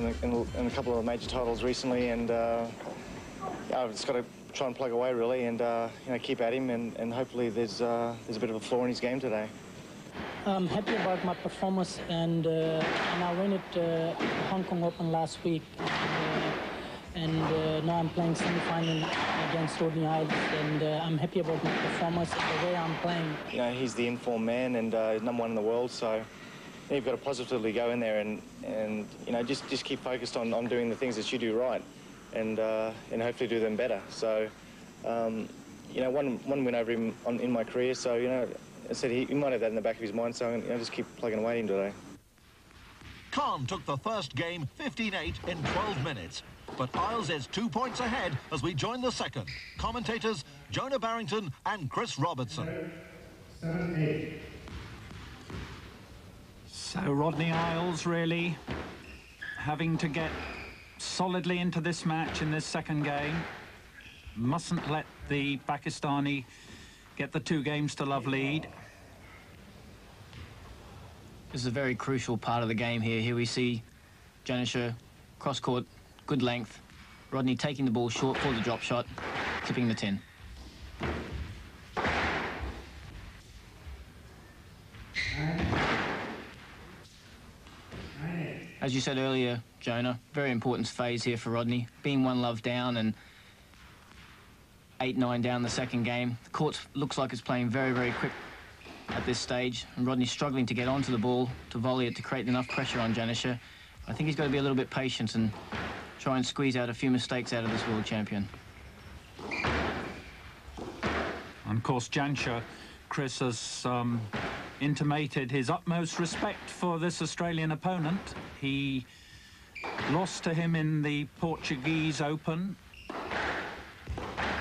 in a couple of major titles recently, and I've just got to try and plug away really, and keep at him, and hopefully there's a bit of a flaw in his game today. I'm happy about my performance, and I won it Hong Kong Open last week, and now I'm playing semi-final against Rodney Iles, and I'm happy about my performance and the way I'm playing. He's the informed man and #1 in the world, so you've got to positively go in there and just keep focused on doing the things that you do right, and hopefully do them better. So one win over him in my career, so I said he might have that in the back of his mind, so just keep plugging away at him today. Khan took the first game 15-8 in 12 minutes, but Iles is 2 points ahead as we join the second. Commentators Jonah Barrington and Chris Robertson. 7-8. So Rodney Iles really having to get solidly into this match in this second game. Mustn't let the Pakistani get the 2 games to love lead. This is a very crucial part of the game here. Here we see Jansher cross-court, good length. Rodney taking the ball short for the drop shot, tipping the tin. As you said earlier, Jonah, very important phase here for Rodney. Being 1 love down and 8-9 down the second game. The court looks like it's playing very, very quick at this stage, and Rodney's struggling to get onto the ball, to volley it, to create enough pressure on Jansher. I think he's got to be a little bit patient and try and squeeze out a few mistakes out of this world champion. And of course, Jansher, Chris, has intimated his utmost respect for this Australian opponent. He lost to him in the Portuguese Open.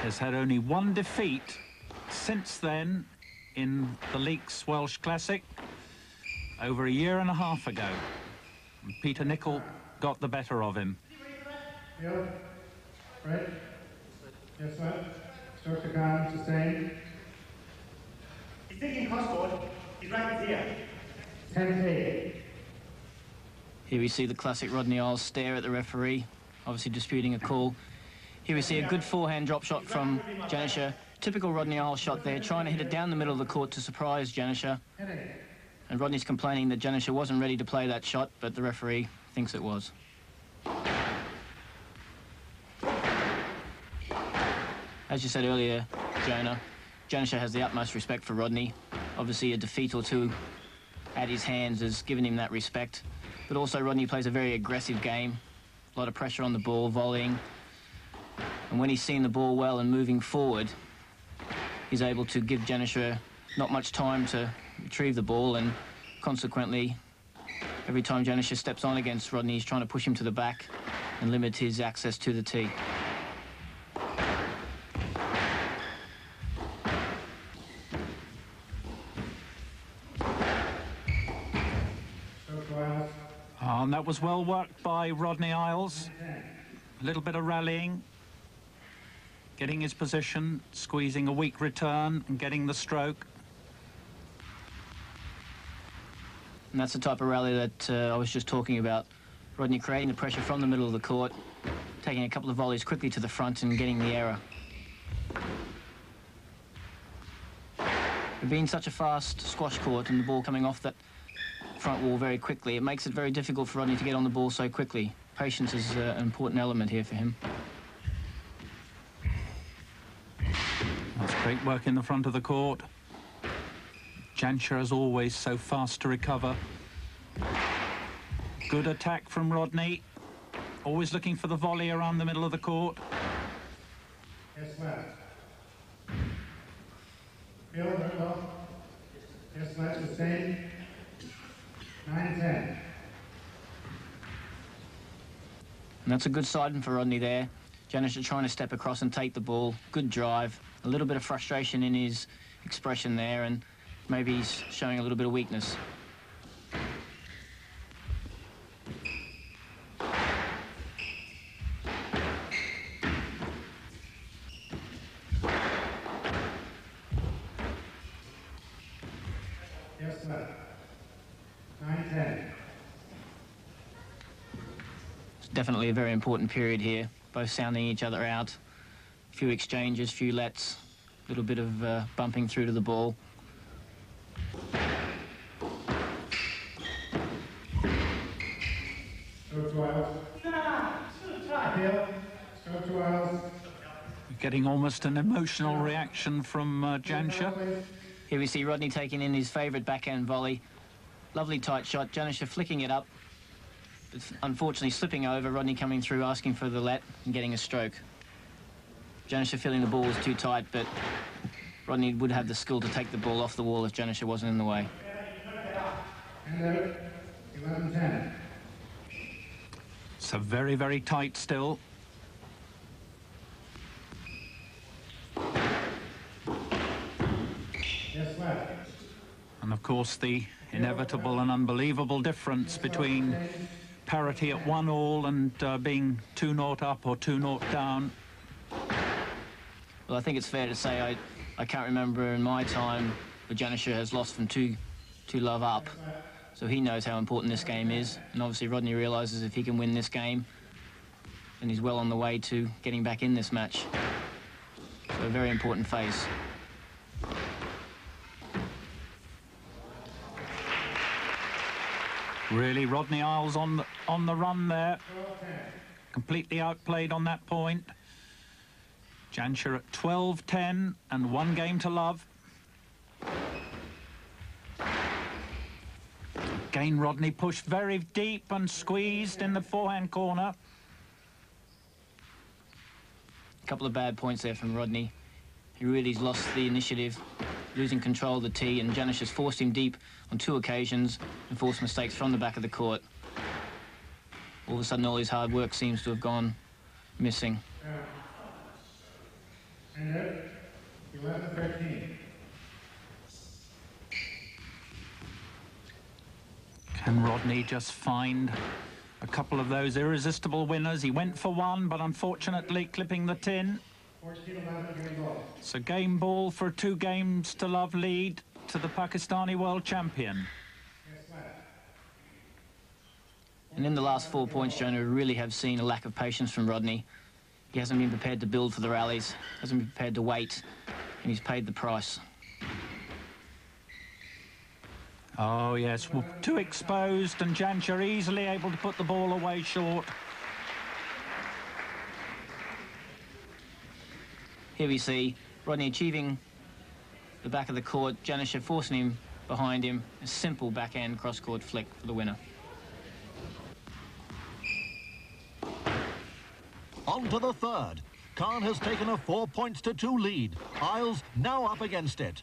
Has had only 1 defeat since then in the Leaks Welsh Classic over a year and a half ago. And Peter Nicol got the better of him. Field. Right. Yes, left. Start to Khan, sustain. He's taking cross-court. He's right here. 10-8. Here we see the classic Rodney Iles stare at the referee, obviously disputing a call. Here we see a good forehand drop shot from Jansher. Typical Rodney Iles shot there, trying to hit it down the middle of the court to surprise Jansher. And Rodney's complaining that Jansher wasn't ready to play that shot, but the referee thinks it was. As you said earlier, Jonah, Jansher has the utmost respect for Rodney. Obviously, a defeat or 2 at his hands has given him that respect. But also, Rodney plays a very aggressive game. A lot of pressure on the ball, volleying. And when he's seen the ball well and moving forward, he's able to give Jansher not much time to retrieve the ball, and consequently, every time Jansher steps on against Rodney, he's trying to push him to the back and limit his access to the tee. And that was well worked by Rodney Iles. A little bit of rallying, getting his position, squeezing a weak return and getting the stroke. And that's the type of rally that I was just talking about. Rodney creating the pressure from the middle of the court, taking a couple of volleys quickly to the front and getting the error. It being such a fast squash court and the ball coming off that front wall very quickly, it makes it very difficult for Rodney to get on the ball so quickly. Patience is an important element here for him. That's great work in the front of the court. Jansher, as always, so fast to recover. Good attack from Rodney. Always looking for the volley around the middle of the court. Yes, left. Field, right off. Yes, left, sustain. 9-10. And that's a good siding for Rodney there. Jansher trying to step across and take the ball. Good drive. A little bit of frustration in his expression there, and maybe he's showing a little bit of weakness. Yes, left. 9-10. It's definitely a very important period here, both sounding each other out. A few exchanges, few lets, a little bit of bumping through to the ball. Getting almost an emotional reaction from Jansher. Here we see Rodney taking in his favourite backhand volley. Lovely tight shot, Jansher flicking it up. It's unfortunately slipping over, Rodney coming through asking for the let and getting a stroke. Jansher feeling the ball was too tight, but Rodney would have the skill to take the ball off the wall if Jansher wasn't in the way. 11-10. So very, very tight still. Yes, left. And of course the inevitable and unbelievable difference between parity at 1-all and being 2-0 up or 2-0 down. Well, I think it's fair to say I can't remember in my time where Jansher has lost from 2 love up. So he knows how important this game is. And obviously Rodney realises if he can win this game, then he's well on the way to getting back in this match. So a very important phase. Really, Rodney Isles on the run there. Completely outplayed on that point. Jansher at 12-10 and 1 game to love. Again, Rodney pushed very deep and squeezed in the forehand corner. A couple of bad points there from Rodney. He really's lost the initiative, losing control of the tee, and Jansher has forced him deep on 2 occasions and forced mistakes from the back of the court. All of a sudden, all his hard work seems to have gone missing. And 11-13. Can Rodney just find a couple of those irresistible winners? He went for one, but unfortunately clipping the tin. 14-11 game ball. So game ball for a 2 games to love lead to the Pakistani world champion. Yes, left. And in the last 4 points, Jonah, we really have seen a lack of patience from Rodney. He hasn't been prepared to build for the rallies, hasn't been prepared to wait, and he's paid the price. Oh, yes, well, too exposed, and Jansher easily able to put the ball away short. Here we see Rodney achieving the back of the court, Jansher forcing him behind him. A simple backhand cross-court flick for the winner. On to the third. Khan has taken a 4-2 lead. Isles now up against it.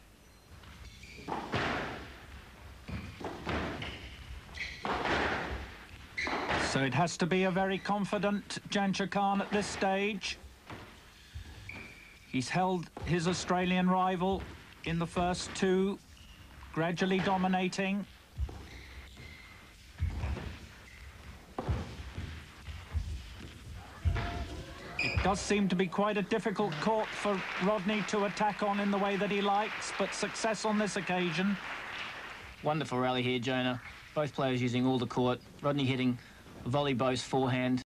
So it has to be a very confident Jansher Khan at this stage. He's held his Australian rival in the first 2, gradually dominating. It does seem to be quite a difficult court for Rodney to attack on in the way that he likes, but success on this occasion. Wonderful rally here, Jonah. Both players using all the court. Rodney hitting a volley boast forehand.